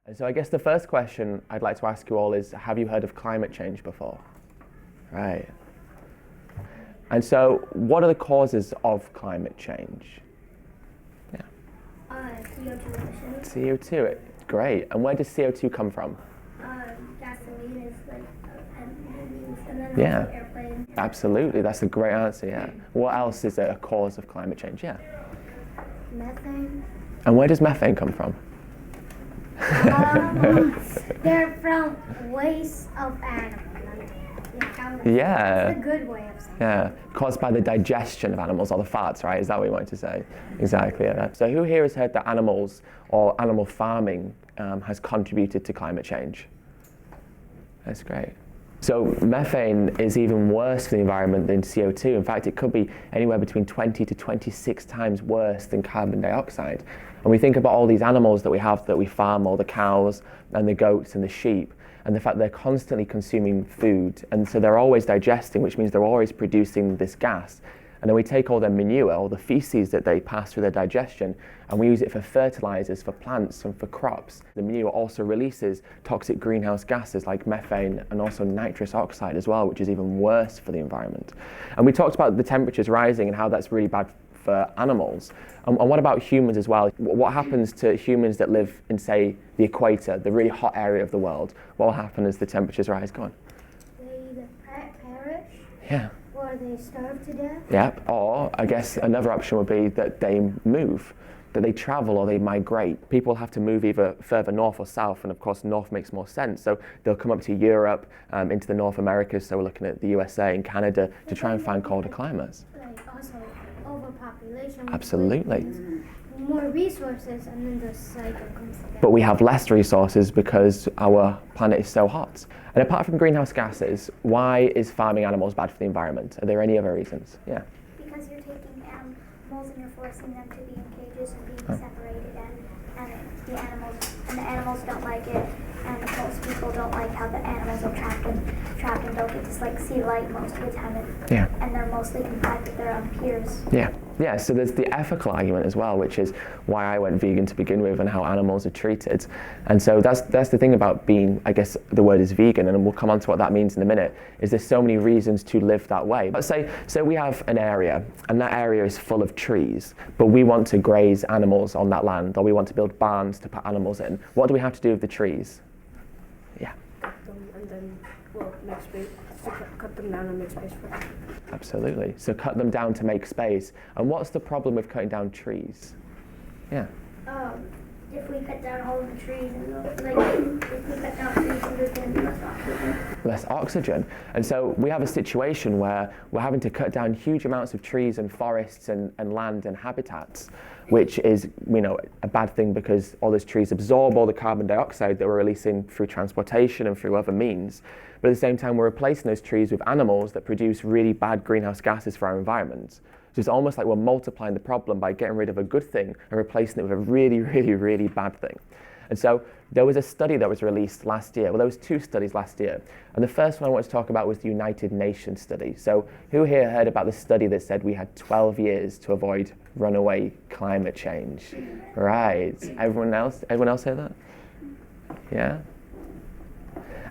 And so I guess the first question I'd like to ask you all is, have you heard of climate change before? Right. And so what are the causes of climate change? Yeah. CO2 emissions. CO2, great. And where does CO2 come from? Gasoline is like and then Yeah. also airplanes. Absolutely, that's a great answer, yeah. What else is a cause of climate change? Yeah. Methane. And where does methane come from? They're from waste of animals. Yeah. That's a good way of saying it. Yeah, caused by the digestion of animals or the farts, right? Is that what you wanted to say? Exactly, yeah. So who here has heard that animals or animal farming has contributed to climate change? That's great. So methane is even worse for the environment than CO2. In fact, it could be anywhere between 20 to 26 times worse than carbon dioxide. And we think about all these animals that we have that we farm, all the cows and the goats and the sheep, and the fact they're constantly consuming food, and so they're always digesting, which means they're always producing this gas. And then we take all their manure, all the feces that they pass through their digestion, and we use it for fertilizers, for plants and for crops. The manure also releases toxic greenhouse gases like methane and also nitrous oxide as well, which is even worse for the environment. And we talked about the temperatures rising and how that's really bad for animals. And what about humans as well? What happens to humans that live in, say, the equator, the really hot area of the world? What will happen as the temperatures rise? Go on. They either perish Yeah. or they starve to death. Yep. Or I guess another option would be that they move, that they travel or they migrate. People have to move either further north or south, and of course north makes more sense. So they'll come up to Europe, into the North Americas, so we're looking at the USA and Canada to try and find colder climates. Like also overpopulation. Absolutely. More resources, and then the cycle comes together. But we have less resources because our planet is so hot. And apart from greenhouse gases, why is farming animals bad for the environment? Are there any other reasons? Yeah. Because you're taking animals and you're forcing them to be in cages and being separated, and the animals don't like it, and most people don't like how the animals are trapped and don't get to like see light most of the time, and they're mostly confined with their own peers. Yeah, so there's the ethical argument as well, which is why I went vegan to begin with and how animals are treated. And so that's the thing about being, I guess the word is vegan, and we'll come on to what that means in a minute, is there's so many reasons to live that way. Let's say we have an area, and that area is full of trees, but we want to graze animals on that land, or we want to build barns to put animals in. What do we have to do with the trees? Yeah. And then, make space, cut them down and make space for them. Absolutely. So cut them down to make space. And what's the problem with cutting down trees? Yeah. If we cut down all the trees, if we cut down trees, then there's going to be less oxygen. Less oxygen. And so we have a situation where we're having to cut down huge amounts of trees and forests and land and habitats, which is, a bad thing because all those trees absorb all the carbon dioxide that we're releasing through transportation and through other means. But at the same time, we're replacing those trees with animals that produce really bad greenhouse gases for our environment. So it's almost like we're multiplying the problem by getting rid of a good thing and replacing it with a really, really, really bad thing. And so there was a study that was released last year. Well, there was two studies last year. And the first one I want to talk about was the United Nations study. So who here heard about the study that said we had 12 years to avoid runaway climate change? Right. Everyone else hear that? Yeah?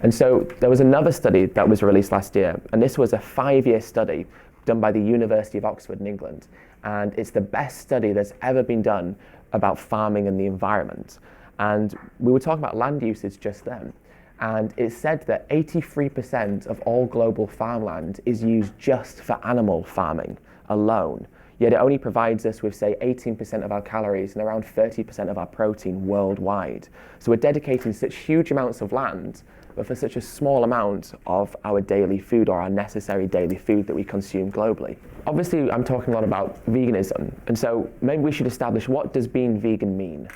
And so there was another study that was released last year, and this was a 5-year study done by the University of Oxford in England. And it's the best study that's ever been done about farming and the environment. And we were talking about land usage just then. And it said that 83% of all global farmland is used just for animal farming alone. Yet it only provides us with, say, 18% of our calories and around 30% of our protein worldwide. So we're dedicating such huge amounts of land, but for such a small amount of our daily food or our necessary daily food that we consume globally. Obviously, I'm talking a lot about veganism, and so maybe we should establish, what does being vegan mean?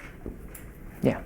Yeah.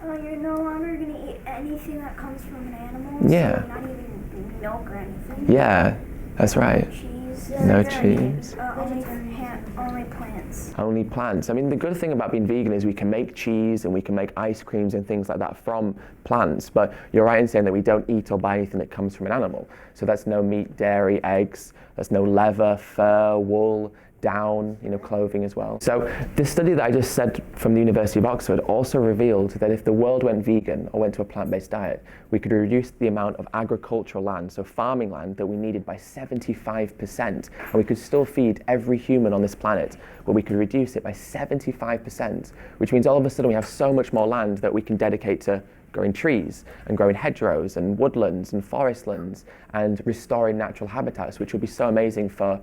You're no longer going to eat anything that comes from an animal. Yeah. So not even milk or anything. Yeah, that's right. Cheese. No cheese. Only plants. Only plants. I mean, the good thing about being vegan is we can make cheese and we can make ice creams and things like that from plants, but you're right in saying that we don't eat or buy anything that comes from an animal. So that's no meat, dairy, eggs, that's no leather, fur, wool, down, clothing as well. So this study that I just said from the University of Oxford also revealed that if the world went vegan or went to a plant-based diet, we could reduce the amount of agricultural land, so farming land, that we needed by 75%. And we could still feed every human on this planet, but we could reduce it by 75%, which means all of a sudden we have so much more land that we can dedicate to growing trees and growing hedgerows and woodlands and forestlands and restoring natural habitats, which would be so amazing for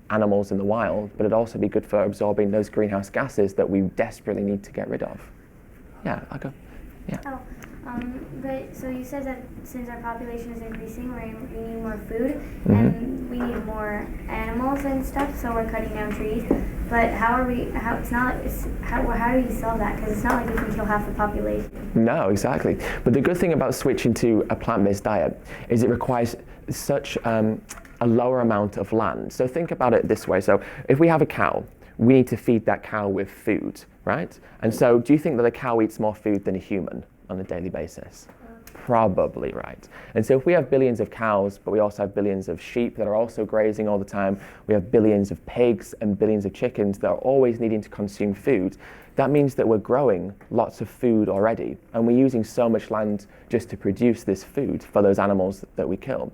animals in the wild, but it'd also be good for absorbing those greenhouse gases that we desperately need to get rid of. Yeah, I'll go. Yeah. But so you said that since our population is increasing, we need more food and we need more animals and stuff, so we're cutting down trees. But how do you solve that? Because it's not like you can kill half the population. No, exactly. But the good thing about switching to a plant-based diet is it requires such a lower amount of land. So think about it this way. So if we have a cow, we need to feed that cow with food, right? And so do you think that a cow eats more food than a human on a daily basis? Probably, right. And so if we have billions of cows, but we also have billions of sheep that are also grazing all the time, we have billions of pigs and billions of chickens that are always needing to consume food, that means that we're growing lots of food already, and we're using so much land just to produce this food for those animals that we kill.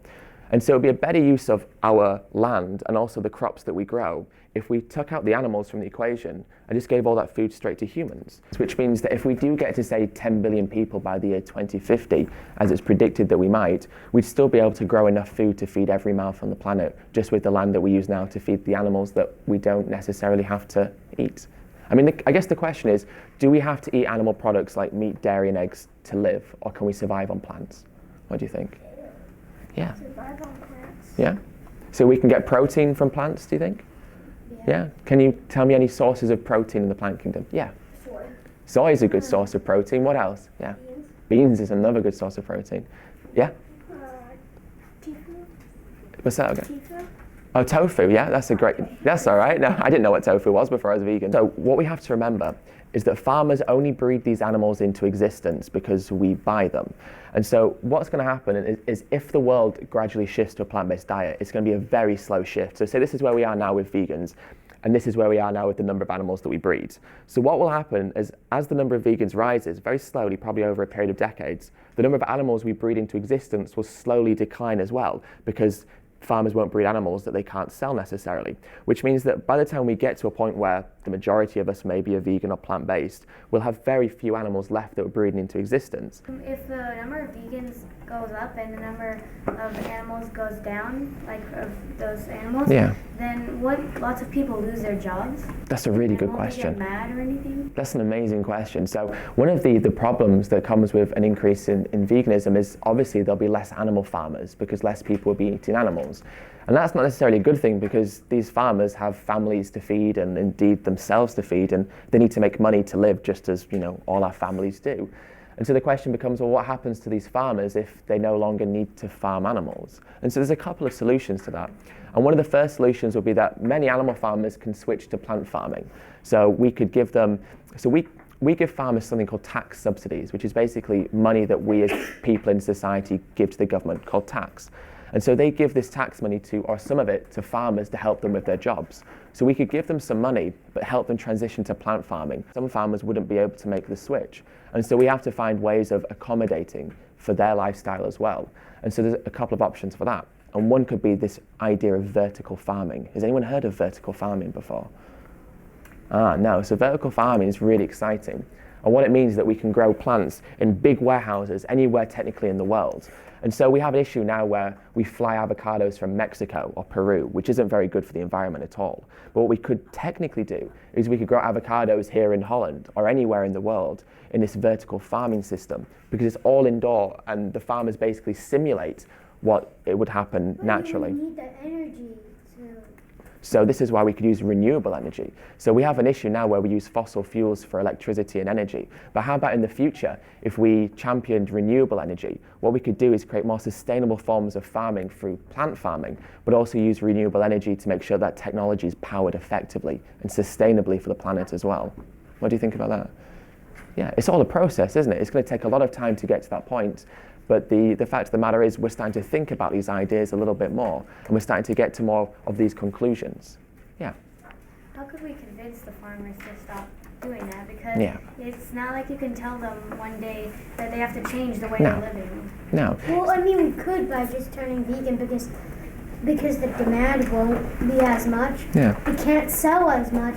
And so it would be a better use of our land and also the crops that we grow if we took out the animals from the equation and just gave all that food straight to humans. Which means that if we do get to, say, 10 billion people by the year 2050, as it's predicted that we might, we'd still be able to grow enough food to feed every mouth on the planet just with the land that we use now to feed the animals that we don't necessarily have to eat. I mean, I guess the question is, do we have to eat animal products like meat, dairy, and eggs to live, or can we survive on plants? What do you think? Yeah. Survive on plants. Yeah? So we can get protein from plants, do you think? Yeah. Can you tell me any sources of protein in the plant kingdom? Yeah. Soy. Soy is a good source of protein. What else? Yeah. Beans. Beans is another good source of protein. Yeah? Tofu. What's that again? Tofu. Oh, tofu, yeah, that's all right. No, I didn't know what tofu was before I was vegan. So what we have to remember is that farmers only breed these animals into existence because we buy them. And so what's going to happen is if the world gradually shifts to a plant-based diet, it's going to be a very slow shift. So say this is where we are now with vegans, and this is where we are now with the number of animals that we breed. So what will happen is as the number of vegans rises, very slowly, probably over a period of decades, the number of animals we breed into existence will slowly decline as well, because farmers won't breed animals that they can't sell necessarily, which means that by the time we get to a point where the majority of us may be a vegan or plant-based, we'll have very few animals left that we're breeding into existence. If the number of vegans goes up and the number of animals goes down, like of those animals, then lots of people lose their jobs? That's a really good won't question. They get mad or anything? That's an amazing question. So one of the problems that comes with an increase in veganism is obviously there'll be less animal farmers because less people will be eating animals. And that's not necessarily a good thing because these farmers have families to feed and indeed themselves to feed, and they need to make money to live just as all our families do. And so the question becomes, well, what happens to these farmers if they no longer need to farm animals? And so there's a couple of solutions to that. And one of the first solutions would be that many animal farmers can switch to plant farming. So we could give them, we give farmers something called tax subsidies, which is basically money that we as people in society give to the government called tax. And so they give this tax money to, or some of it, to farmers to help them with their jobs. So we could give them some money, but help them transition to plant farming. Some farmers wouldn't be able to make the switch. And so we have to find ways of accommodating for their lifestyle as well. And so there's a couple of options for that. And one could be this idea of vertical farming. Has anyone heard of vertical farming before? No. So vertical farming is really exciting. And what it means is that we can grow plants in big warehouses anywhere technically in the world. And so we have an issue now where we fly avocados from Mexico or Peru, which isn't very good for the environment at all. But what we could technically do is we could grow avocados here in Holland or anywhere in the world in this vertical farming system, because it's all indoor and the farmers basically simulate what it would happen naturally. You need the energy to... So this is why we could use renewable energy. So we have an issue now where we use fossil fuels for electricity and energy. But how about in the future, if we championed renewable energy, what we could do is create more sustainable forms of farming through plant farming, but also use renewable energy to make sure that technology is powered effectively and sustainably for the planet as well. What do you think about that? Yeah, it's all a process, isn't it? It's going to take a lot of time to get to that point. But the fact of the matter is we're starting to think about these ideas a little bit more, and we're starting to get to more of these conclusions. Yeah. How could we convince the farmers to stop doing that? Because Yeah. it's not like you can tell them one day that they have to change the way No. they're living. No. Well, I mean, we could by just turning vegan because the demand won't be as much. Yeah. We can't sell as much,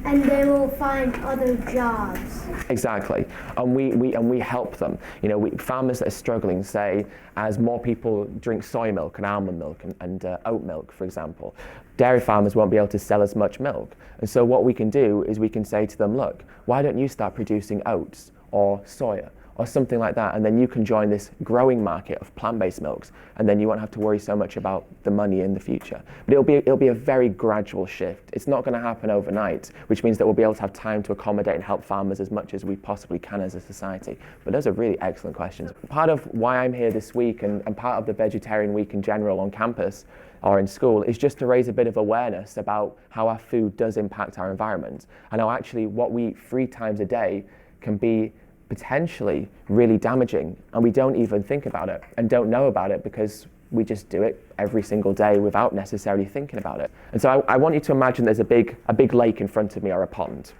and they will find other jobs. Exactly, and we help them. You know, farmers that are struggling, say, as more people drink soy milk and almond milk and oat milk, for example, dairy farmers won't be able to sell as much milk. And so what we can do is we can say to them, look, why don't you start producing oats or soya or something like that, and then you can join this growing market of plant-based milks, and then you won't have to worry so much about the money in the future. But it'll be a very gradual shift. It's not going to happen overnight, which means that we'll be able to have time to accommodate and help farmers as much as we possibly can as a society. But those are really excellent questions. Part of why I'm here this week and part of the Vegetarian Week in general on campus or in school is just to raise a bit of awareness about how our food does impact our environment, and how actually what we eat 3 times a day can be potentially really damaging, and we don't even think about it and don't know about it because we just do it every single day without necessarily thinking about it. And so I want you to imagine there's a big lake in front of me or a pond.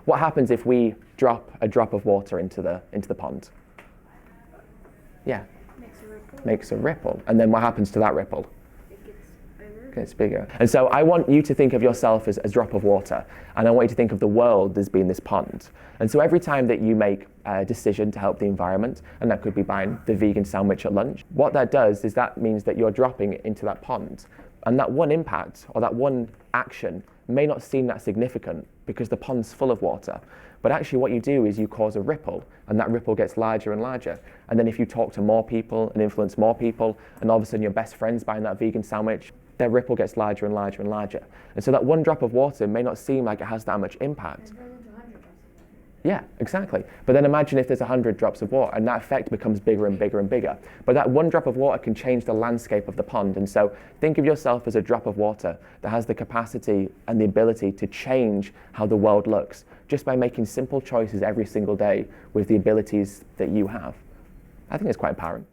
What happens if we drop a drop of water into the pond? Yeah, makes a ripple. And then what happens to that ripple? Gets bigger. And so I want you to think of yourself as a drop of water, and I want you to think of the world as being this pond. And so every time that you make a decision to help the environment, and that could be buying the vegan sandwich at lunch, what that does is that means that you're dropping it into that pond. And that one impact or that one action may not seem that significant because the pond's full of water. But actually what you do is you cause a ripple, and that ripple gets larger and larger. And then if you talk to more people and influence more people, and all of a sudden your best friend's buying that vegan sandwich, their ripple gets larger and larger and larger. And so that one drop of water may not seem like it has that much impact. Yeah, exactly. But then imagine if there's 100 drops of water, and that effect becomes bigger and bigger and bigger. But that one drop of water can change the landscape of the pond. And so think of yourself as a drop of water that has the capacity and the ability to change how the world looks just by making simple choices every single day with the abilities that you have. I think it's quite empowering.